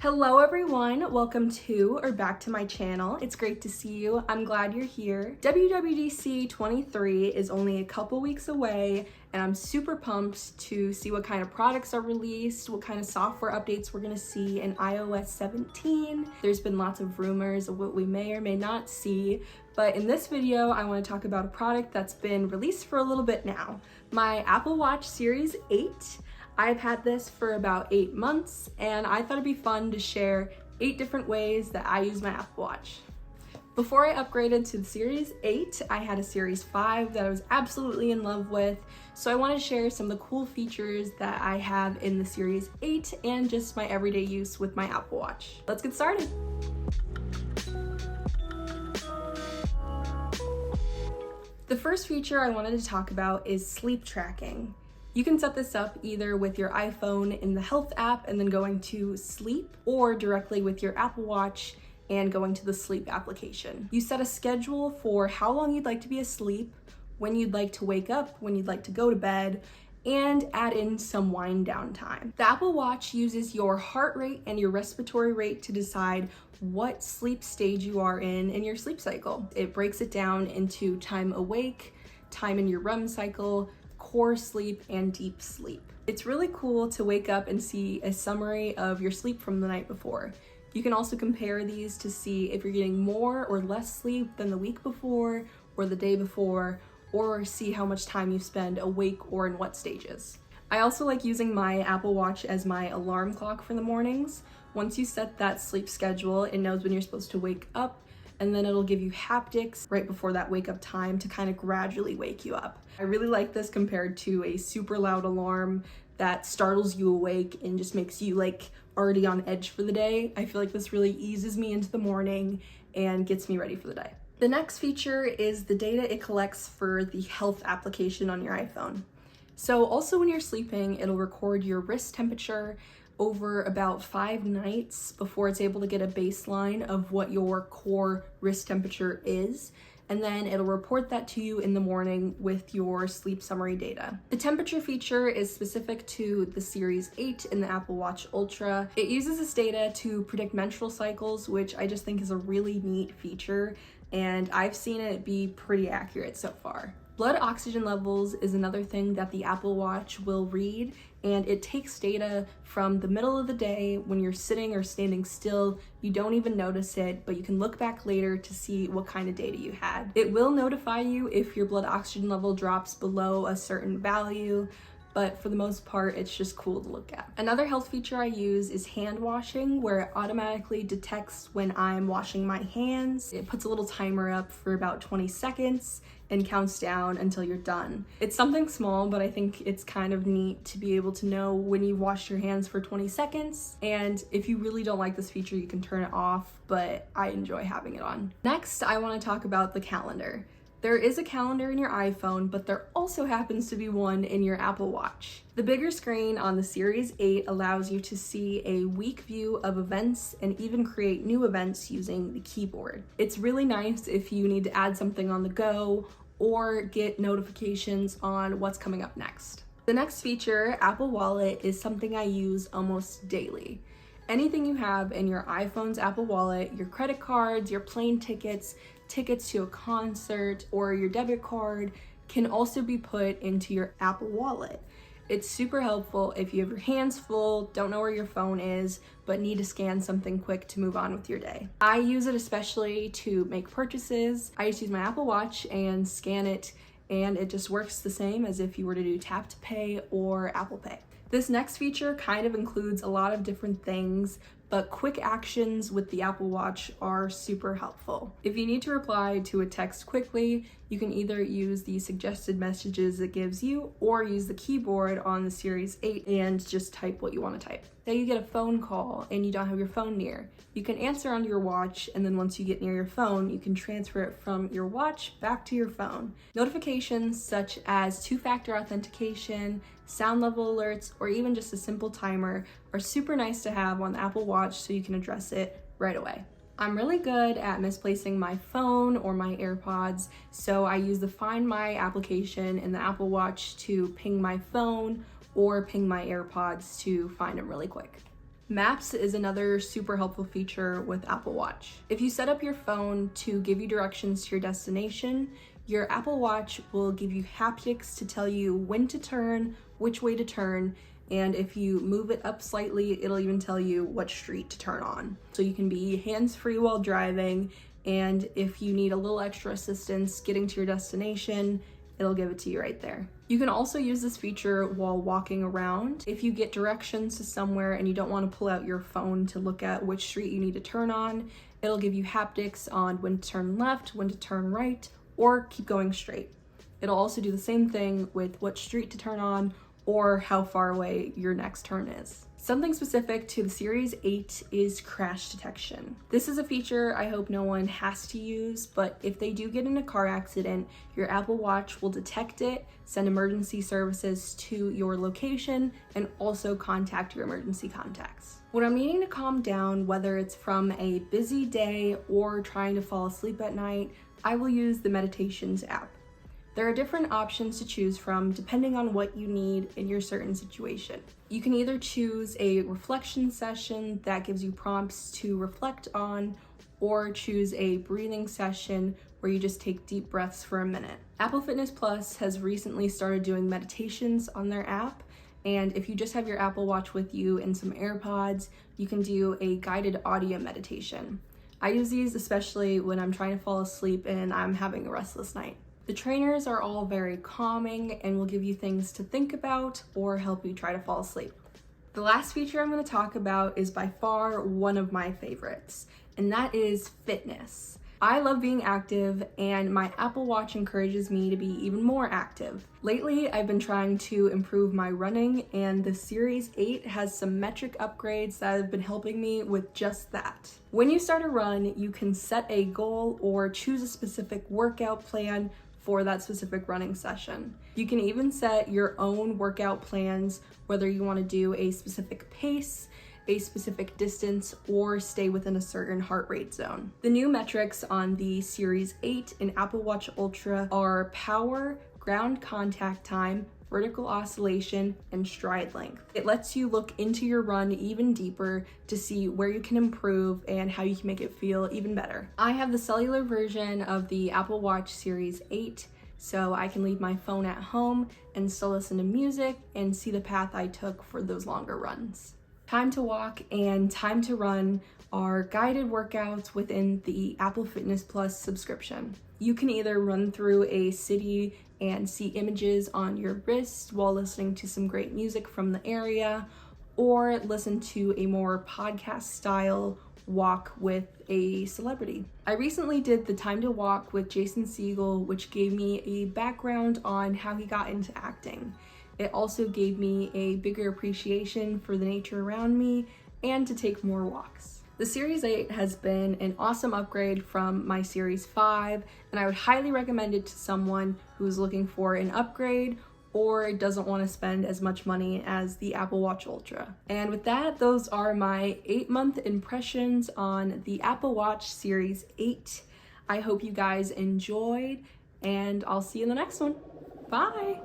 Hello everyone, welcome to or back to my channel. It's great to see you. I'm glad you're here. WWDC 23 is only a couple weeks away and I'm super pumped to see what kind of products are released, what kind of software updates we're gonna see in iOS 17. There's been lots of rumors of what we may or may not see, but in this video, I wanna talk about a product that's been released for a little bit now. My Apple Watch Series 8. I've had this for about 8 months and I thought it'd be fun to share 8 different ways that I use my Apple Watch. Before I upgraded to the Series 8, I had a Series 5 that I was absolutely in love with, so I want to share some of the cool features that I have in the Series 8 and just my everyday use with my Apple Watch. Let's get started. The first feature I wanted to talk about is sleep tracking. You can set this up either with your iPhone in the Health app and then going to Sleep, or directly with your Apple Watch and going to the Sleep application. You set a schedule for how long you'd like to be asleep, when you'd like to wake up, when you'd like to go to bed, and add in some wind down time. The Apple Watch uses your heart rate and your respiratory rate to decide what sleep stage you are in your sleep cycle. It breaks it down into time awake, time in your REM cycle, core sleep, and deep sleep. It's really cool to wake up and see a summary of your sleep from the night before. You can also compare these to see if you're getting more or less sleep than the week before or the day before, or see how much time you spend awake or in what stages. I also like using my Apple Watch as my alarm clock for the mornings. Once you set that sleep schedule, it knows when you're supposed to wake up, and then it'll give you haptics right before that wake up time to kind of gradually wake you up. I really like this compared to a super loud alarm that startles you awake and just makes you like already on edge for the day. I feel like this really eases me into the morning and gets me ready for the day. The next feature is the data it collects for the Health application on your iPhone. So also when you're sleeping, it'll record your wrist temperature over about 5 nights before it's able to get a baseline of what your core wrist temperature is, and then it'll report that to you in the morning with your sleep summary data. The temperature feature is specific to the Series 8 and the Apple Watch Ultra. It uses this data to predict menstrual cycles, which I just think is a really neat feature, and I've seen it be pretty accurate so far. Blood oxygen levels is another thing that the Apple Watch will read, and it takes data from the middle of the day when you're sitting or standing still. You don't even notice it, but you can look back later to see what kind of data you had. It will notify you if your blood oxygen level drops below a certain value, but for the most part, it's just cool to look at. Another health feature I use is hand washing, where it automatically detects when I'm washing my hands. It puts a little timer up for about 20 seconds and counts down until you're done. It's something small, but I think it's kind of neat to be able to know when you've washed your hands for 20 seconds. And if you really don't like this feature, you can turn it off, but I enjoy having it on. Next, I want to talk about the calendar. There is a calendar in your iPhone, but there also happens to be one in your Apple Watch. The bigger screen on the Series 8 allows you to see a week view of events and even create new events using the keyboard. It's really nice if you need to add something on the go or get notifications on what's coming up next. The next feature, Apple Wallet, is something I use almost daily. Anything you have in your iPhone's Apple Wallet, your credit cards, your plane tickets, tickets to a concert, or your debit card can also be put into your Apple Wallet. It's super helpful if you have your hands full, don't know where your phone is, but need to scan something quick to move on with your day. I use it especially to make purchases. I just use my Apple Watch and scan it, and it just works the same as if you were to do Tap to Pay or Apple Pay. This next feature kind of includes a lot of different things, but quick actions with the Apple Watch are super helpful. If you need to reply to a text quickly, you can either use the suggested messages it gives you or use the keyboard on the Series 8 and just type what you want to type. Say you get a phone call and you don't have your phone near. You can answer onto your watch, and then once you get near your phone, you can transfer it from your watch back to your phone. Notifications such as two-factor authentication, sound level alerts, or even just a simple timer are super nice to have on the Apple Watch so you can address it right away. I'm really good at misplacing my phone or my AirPods, so I use the Find My application in the Apple Watch to ping my phone or ping my AirPods to find them really quick. Maps is another super helpful feature with Apple Watch. If you set up your phone to give you directions to your destination, your Apple Watch will give you haptics to tell you when to turn, which way to turn, and if you move it up slightly, it'll even tell you what street to turn on. So you can be hands-free while driving, and if you need a little extra assistance getting to your destination, it'll give it to you right there. You can also use this feature while walking around. If you get directions to somewhere and you don't want to pull out your phone to look at which street you need to turn on, it'll give you haptics on when to turn left, when to turn right, or keep going straight. It'll also do the same thing with what street to turn on or how far away your next turn is. Something specific to the Series 8 is crash detection. This is a feature I hope no one has to use, but if they do get in a car accident, your Apple Watch will detect it, send emergency services to your location, and also contact your emergency contacts. When I'm needing to calm down, whether it's from a busy day or trying to fall asleep at night, I will use the Meditations app. There are different options to choose from depending on what you need in your certain situation. You can either choose a reflection session that gives you prompts to reflect on, or choose a breathing session where you just take deep breaths for a minute. Apple Fitness Plus has recently started doing meditations on their app, and if you just have your Apple Watch with you and some AirPods, you can do a guided audio meditation. I use these especially when I'm trying to fall asleep and I'm having a restless night. The trainers are all very calming and will give you things to think about or help you try to fall asleep. The last feature I'm going to talk about is by far one of my favorites, and that is fitness. I love being active, and my Apple Watch encourages me to be even more active. Lately, I've been trying to improve my running, and the Series 8 has some metric upgrades that have been helping me with just that. When you start a run, you can set a goal or choose a specific workout plan for that specific running session. You can even set your own workout plans, whether you want to do a specific pace, a specific distance, or stay within a certain heart rate zone. The new metrics on the Series 8 and Apple Watch Ultra are power, ground contact time, vertical oscillation, and stride length. It lets you look into your run even deeper to see where you can improve and how you can make it feel even better. I have the cellular version of the Apple Watch Series 8, so I can leave my phone at home and still listen to music and see the path I took for those longer runs. Time to Walk and Time to Run are guided workouts within the Apple Fitness Plus subscription. You can either run through a city and see images on your wrist while listening to some great music from the area, or listen to a more podcast style walk with a celebrity. I recently did the Time to Walk with Jason Segel, which gave me a background on how he got into acting. It also gave me a bigger appreciation for the nature around me and to take more walks. The Series 8 has been an awesome upgrade from my Series 5, and I would highly recommend it to someone who's looking for an upgrade or doesn't want to spend as much money as the Apple Watch Ultra. And with that, those are my 8-month impressions on the Apple Watch Series 8. I hope you guys enjoyed, and I'll see you in the next one. Bye!